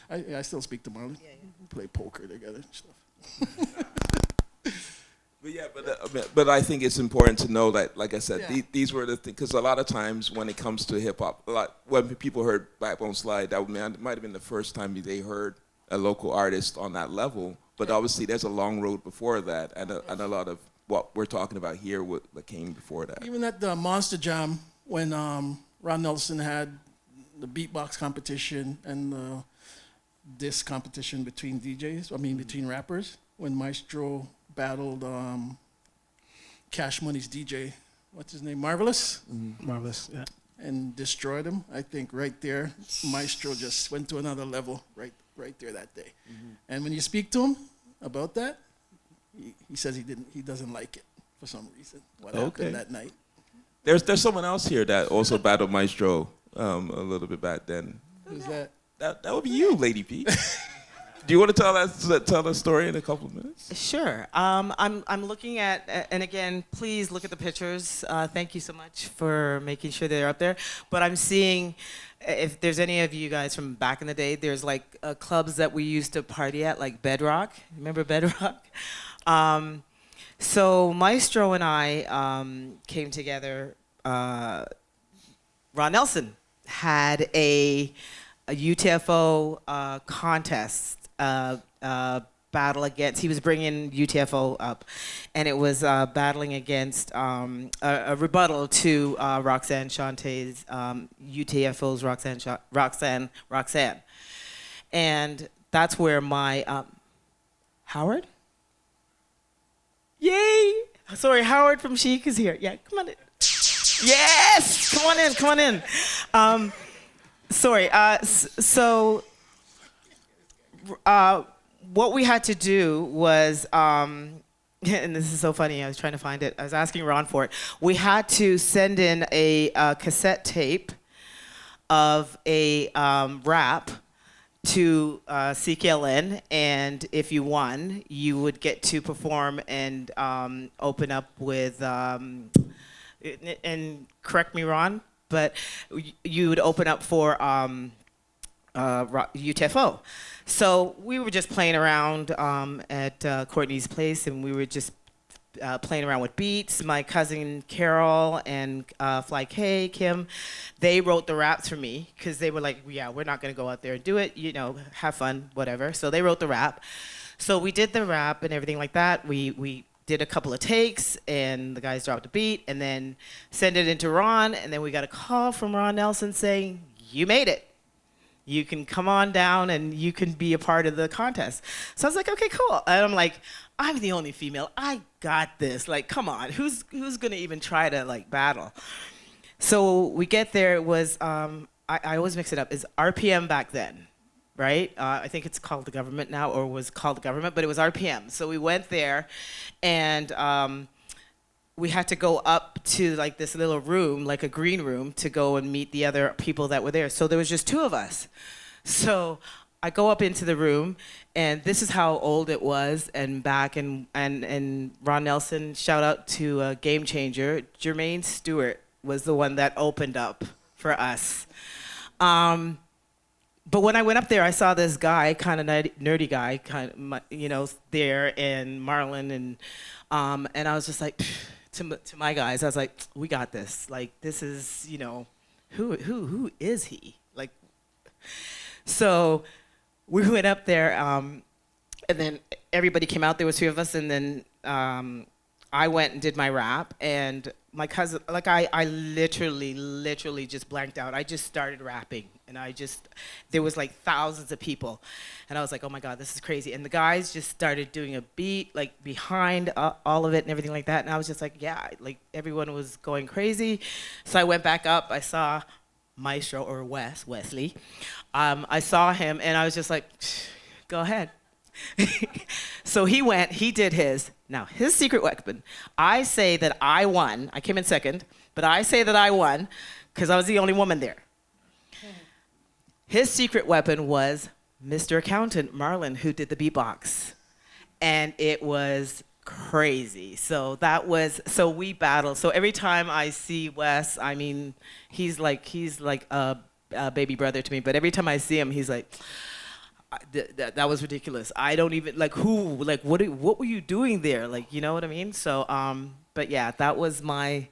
I still speak to Marlon. We play poker together and stuff. But I think it's important to know that, like I said, these were the things, because a lot of times when it comes to hip hop, when people heard Backbone Slide, that might have been the first time they heard a local artist on that level. But obviously, there's a long road before that, and a lot of what we're talking about here, what came before that. Even at the Monster Jam, when Ron Nelson had the beatbox competition and the disc competition between DJs, between rappers, when Maestro battled Cash Money's DJ, what's his name, Marvelous? Marvelous, yeah. And destroyed him. I think right there, Maestro just went to another level right there that day. And when you speak to him about that, he says he doesn't like it for some reason. What happened that night? There's someone else here that also battled Maestro a little bit back then. Who's that? That would be you, Lady P. Do you want to tell that story in a couple of minutes? Sure. I'm looking at, and again, please look at the pictures. Thank you so much for making sure they're up there. But I'm seeing, if there's any of you guys from back in the day, there's like clubs that we used to party at, like Bedrock. Remember Bedrock? So Maestro and I came together. Ron Nelson had a UTFO contest battle against. He was bringing UTFO up, and it was battling against a rebuttal to Roxanne Shantae's UTFO's Roxanne, and that's where my Howard. Yay! Sorry, Howard from Chic is here. Yeah, come on in. Yes, come on in. Sorry. So what we had to do was, and this is so funny. I was trying to find it. I was asking Ron for it. We had to send in a cassette tape of a rap to CKLN, and if you won, you would get to perform and open up with, and correct me, Ron, but you would open up for UTFO. So we were just playing around at Courtney's place, and we were just playing around with beats. My cousin Carol and Fly K, Kim, they wrote the raps for me because they were like, yeah, we're not going to go out there and do it, have fun, whatever. So they wrote the rap. So we did the rap and everything like that. We did a couple of takes, and the guys dropped the beat, and then sent it into Ron, and then we got a call from Ron Nelson saying, you made it. You can come on down and you can be a part of the contest. So I was like, okay, cool. And I'm like, I'm the only female. I got this. Like, come on. Who's going to even try to, like, battle? So we get there. It was, I always mix it up. It's RPM back then, right? I think it's called the government now, or was called the government, but it was RPM. So we went there, and we had to go up to, like, this little room, like a green room, to go and meet the other people that were there. So there was just two of us. So I go up into the room, and this is how old it was, and back, and Ron Nelson, shout out to Game Changer, Jermaine Stewart was the one that opened up for us. But when I went up there, I saw this guy, kind of nerdy guy, there, and Marlon, and I was just like, to my guys, I was like, we got this. Like, this is, who is he? Like, so we went up there, and then everybody came out. There was 3 of us, and then I went and did my rap, and my cousin, like, I literally just blanked out. I just started rapping, and there was like thousands of people, and I was like, oh my God, this is crazy. And the guys just started doing a beat, like, behind all of it and everything like that, and I was just like, yeah, like, everyone was going crazy. So I went back up, I saw Maestro, or Wesley. I saw him, and I was just like, go ahead. So he did his. Now, his secret weapon, I say that I won. I came in second, but I say that I won because I was the only woman there. His secret weapon was Mr. Accountant, Marlon, who did the beatbox. And it was crazy. So we battled. So every time I see Wes, I mean, he's like a baby brother to me, but every time I see him, he's like, that was ridiculous. I don't even, like, what were you doing there? Like, you know what I mean? So, but yeah, that was my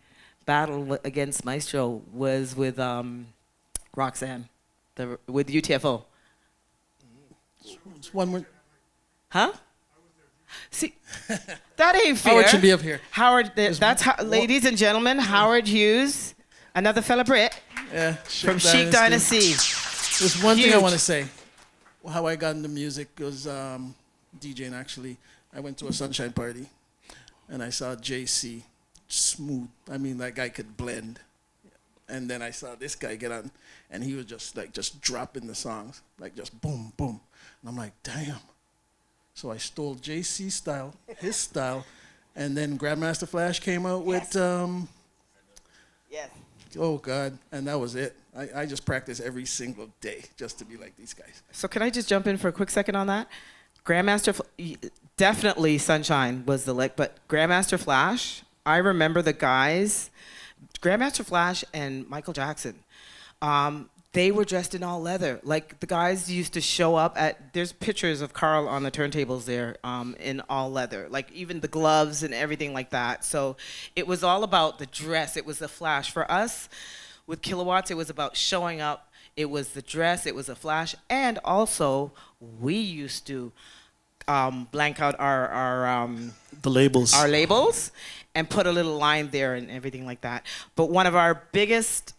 battle against Maestro, was with Roxanne, with UTFO. It's one more. Huh? See, that ain't fair. Howard should be up here. Howard, that's how, ladies and gentlemen, Howard Hughes, another fellow Brit from Chic Dynasty. There's one thing I want to say. How I got into music was DJing, actually. I went to a Sunshine party, and I saw JC, smooth. I mean, that guy could blend. And then I saw this guy get on, and he was just dropping the songs, like just boom, boom. And I'm like, damn. So I stole JC's style, his style, and then Grandmaster Flash came out with, yes. Oh God, and that was it. I just practice every single day just to be like these guys. So can I just jump in for a quick second on that? Grandmaster, definitely Sunshine was the lick, but Grandmaster Flash, I remember the guys, Grandmaster Flash and Michael Jackson, they were dressed in all leather. Like the guys used to show up at, there's pictures of Carl on the turntables there in all leather, like even the gloves and everything like that. So it was all about the dress. It was the flash. For us, with Kilowatts, it was about showing up. It was the dress, it was a flash, and also we used to blank out the labels. Our labels, and put a little line there and everything like that. But one of our biggest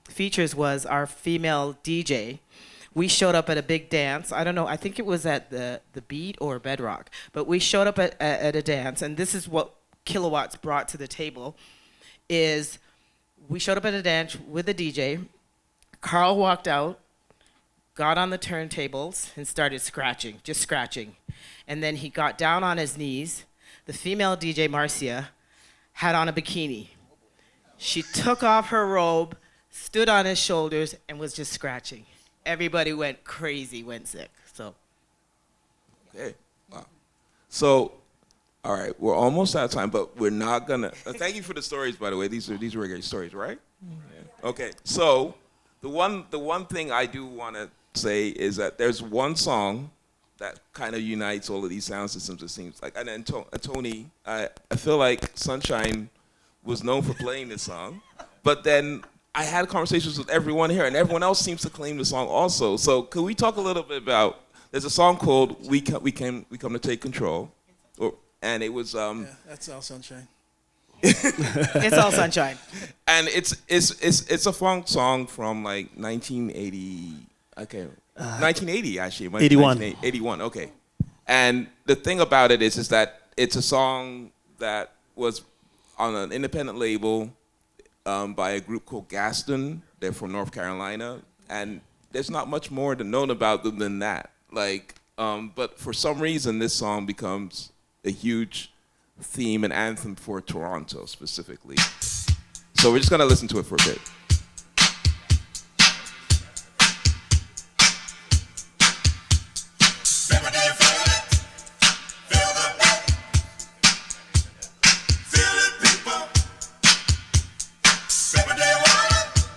features was our female DJ. We showed up at a big dance. I don't know, I think it was at the Beat or Bedrock, but we showed up at a dance, and this is what Kilowatts brought to the table, is we showed up at a dance with a DJ. Carl walked out, got on the turntables, and started scratching, just scratching. And then he got down on his knees. The female DJ, Marcia, had on a bikini. She took off her robe, stood on his shoulders, and was just scratching. Everybody went crazy, went sick. So. Okay. Wow. So, all right, we're almost out of time, but we're not gonna. Thank you for the stories, by the way. These are great stories, right? Yeah. Okay. So, the one thing I do want to say is that there's one song that kind of unites all of these sound systems, it seems like. And then Toney, I feel like Sunshine was known for playing this song, but then I had conversations with everyone here, and everyone else seems to claim the song also. So could we talk a little bit about? There's a song called "We Come to Take Control," and it was. Yeah, that's all Sunshine. It's all Sunshine. And it's a funk song from like 1980. Okay, 1980 actually. 81. 81. Okay. And the thing about it is that it's a song that was on an independent label by a group called Gaston. They're from North Carolina, and there's not much more to know about them than that. Like, but for some reason, this song becomes a huge theme and anthem for Toronto specifically. So we're just gonna listen to it for a bit.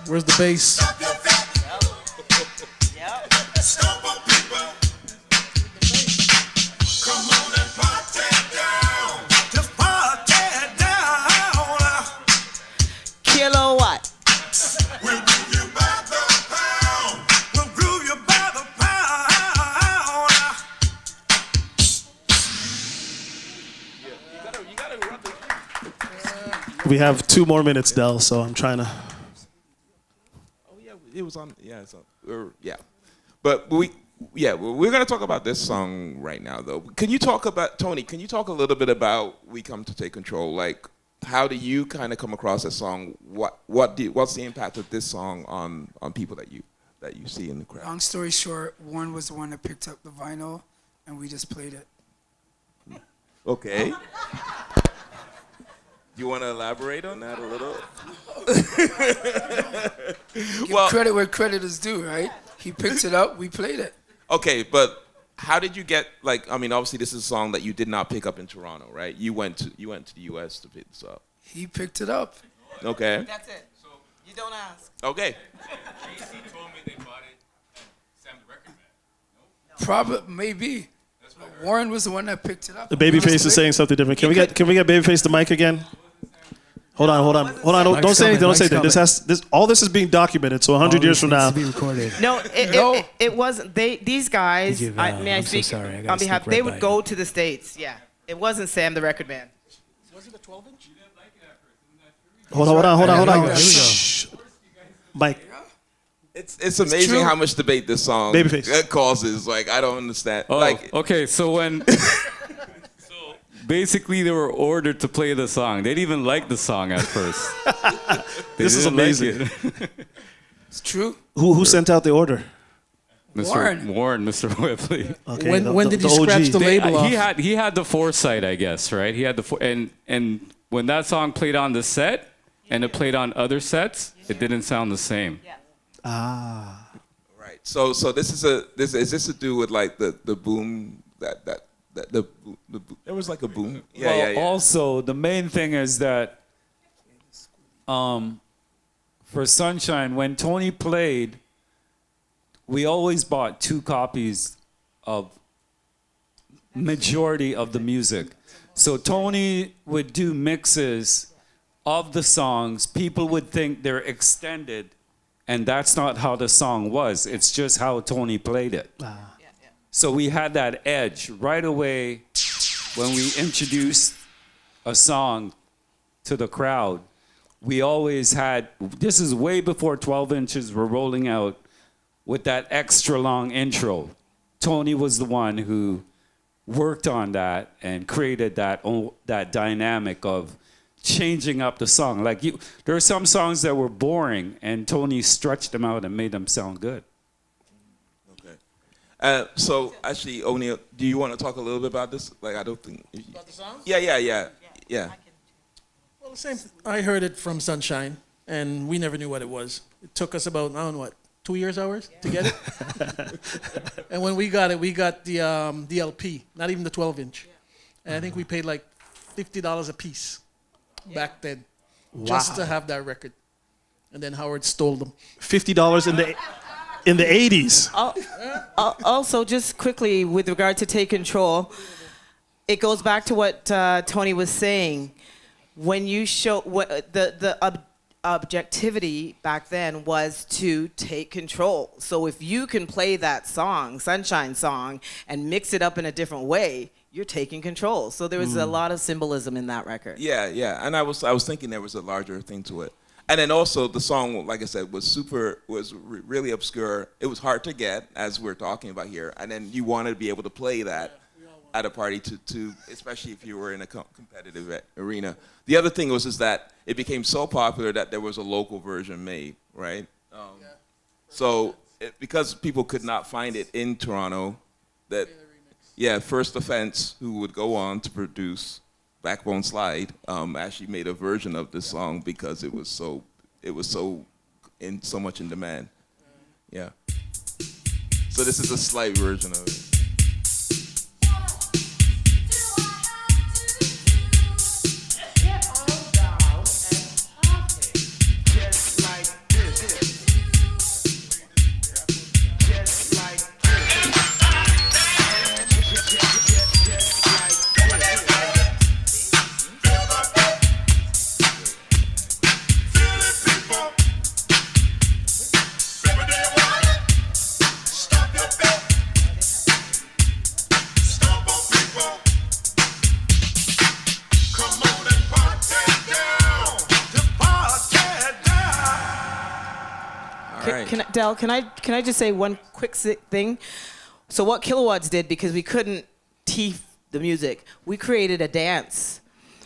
Where's the bass? Kilowatt. We'll groove you by the pound. We'll groove you by the pound. You gotta run the. We have 2 more minutes, Del, so I'm trying to. Oh yeah, it was on. Yeah, it's on. Yeah, but we're gonna talk about this song right now, though. Can you talk about Toney? Can you talk a little bit about "We Come to Take Control"? Like, how do you kind of come across this song? What's the impact of this song on people that you see in the crowd? Long story short, Warren was the one that picked up the vinyl, and we just played it. Okay. You want to elaborate on that a little? Give credit where credit is due, right? He picked it up, we played it. Okay, but how did you get, like, I mean, obviously this is a song that you did not pick up in Toronto, right? You went to the U.S. to pick this up. He picked it up. Okay. That's it. So you don't ask. Okay. He told me they bought it at Sam's record man. Probably, maybe. Warren was the one that picked it up. The babyface is saying something different. Can we get babyface the mic again? Hold on. Don't say anything. Don't say anything. All this is being documented. So 100 years from now. To be recorded. No, it wasn't. These guys. May I I'm so speak sorry. I gotta on behalf? sneak right They by would go to the States. Yeah, it wasn't Sam, the record man. Was it a 12-inch? Hold on. Here we go. Shh. Mike. It's amazing true. how much debate this song Babyface. causes. Like, I don't understand. Oh, Like, okay. So when, basically they were ordered to play the song. They didn't even like the song at first. This is didn't like amazing. it. It's true. Who sent out the order? Warren. Mr. Whipley. Okay, When did he OG. scratch the label off? He had the foresight, I guess, right? He had and when that song played on the set and it played on other sets, it didn't sound the same. right. So this is to do with like the boom the there was like a boom. Yeah. Also, the main thing is that for Sunshine, when Toney played, we always bought 2 copies of majority of the music. So Toney would do mixes of the songs. People would think they're extended, and that's not how the song was. It's just how Toney played it. So we had that edge right away when we introduced a song to the crowd. We always had, this is way before 12 inches were rolling out, with that extra long intro. Toney was the one who worked on that and created that dynamic of changing up the song. Like there are some songs that were boring, and Toney stretched them out and made them sound good. Okay. So actually, ONeil, do you want to talk a little bit about this? Like, I don't think. About the song? Yeah. Well, the same. I heard it from Sunshine, and we never knew what it was. It took us about, I don't know what, 2 years hours to get it. And when we got it, we got the LP, not even the 12-inch. And I think we paid like $50 a piece back then, just to have that record. And then Howard stole them. $50 in the 80s. Also, just quickly with regard to Take Control, it goes back to what Toney was saying. When you show the objectivity back then was to take control. So if you can play that song, Sunshine song, and mix it up in a different way, you're taking control. So there was a lot of symbolism in that record. Yeah. And I was thinking there was a larger thing to it. And then also the song, like I said, was really obscure. It was hard to get, as we're talking about here. And then you wanted to be able to play that at a party to especially if you were in a competitive arena. The other thing was that it became so popular that there was a local version made, right? So because people could not find it in Toronto, First Offense, who would go on to produce Backbone Slide, actually made a version of this song because it was so much in demand. Yeah. So this is a slight version of it. Del, can I just say one quick thing? So what Kilowatts did, because we couldn't teeth the music, we created a dance.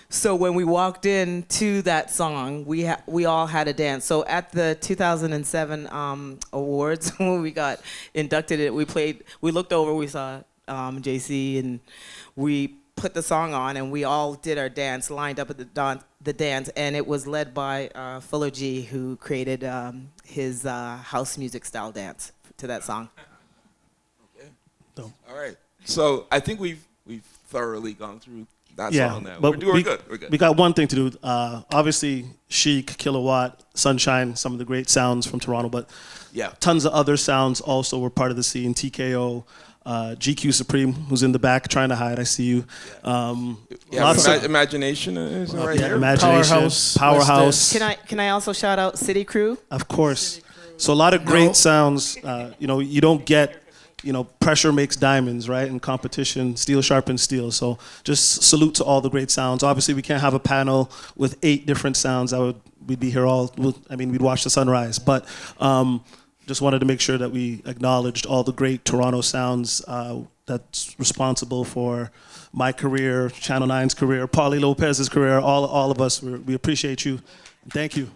So when we walked into that song, we all had a dance. So at the 2007 awards, when we got inducted, we looked over, we saw JC, and we put the song on, and we all did our dance, lined up at the dance, and it was led by Fuller G, who created his house music style dance to that song. Okay. All right. So I think we've thoroughly gone through that song now. But We're doing good. We're good. We got one thing to do. Obviously, Chic, Kilowatt, Sunshine, some of the great sounds from Toronto, but tons of other sounds also were part of the scene. TKO. GQ Supreme, who's in the back trying to hide. I see you. Lots of Imagination is right here. Imagination, Powerhouse. Can I also shout out City Crew? Of course. So a lot of great sounds. You don't get, pressure makes diamonds, right? In competition, steel sharpens steel. So just salute to all the great sounds. Obviously, we can't have a panel with 8 different sounds. We'd be here we'd watch the sunrise. But just wanted to make sure that we acknowledged all the great Toronto sounds that's responsible for my career, Channel 9's career, Paulie Lopez's career, all of us. We appreciate you. Thank you.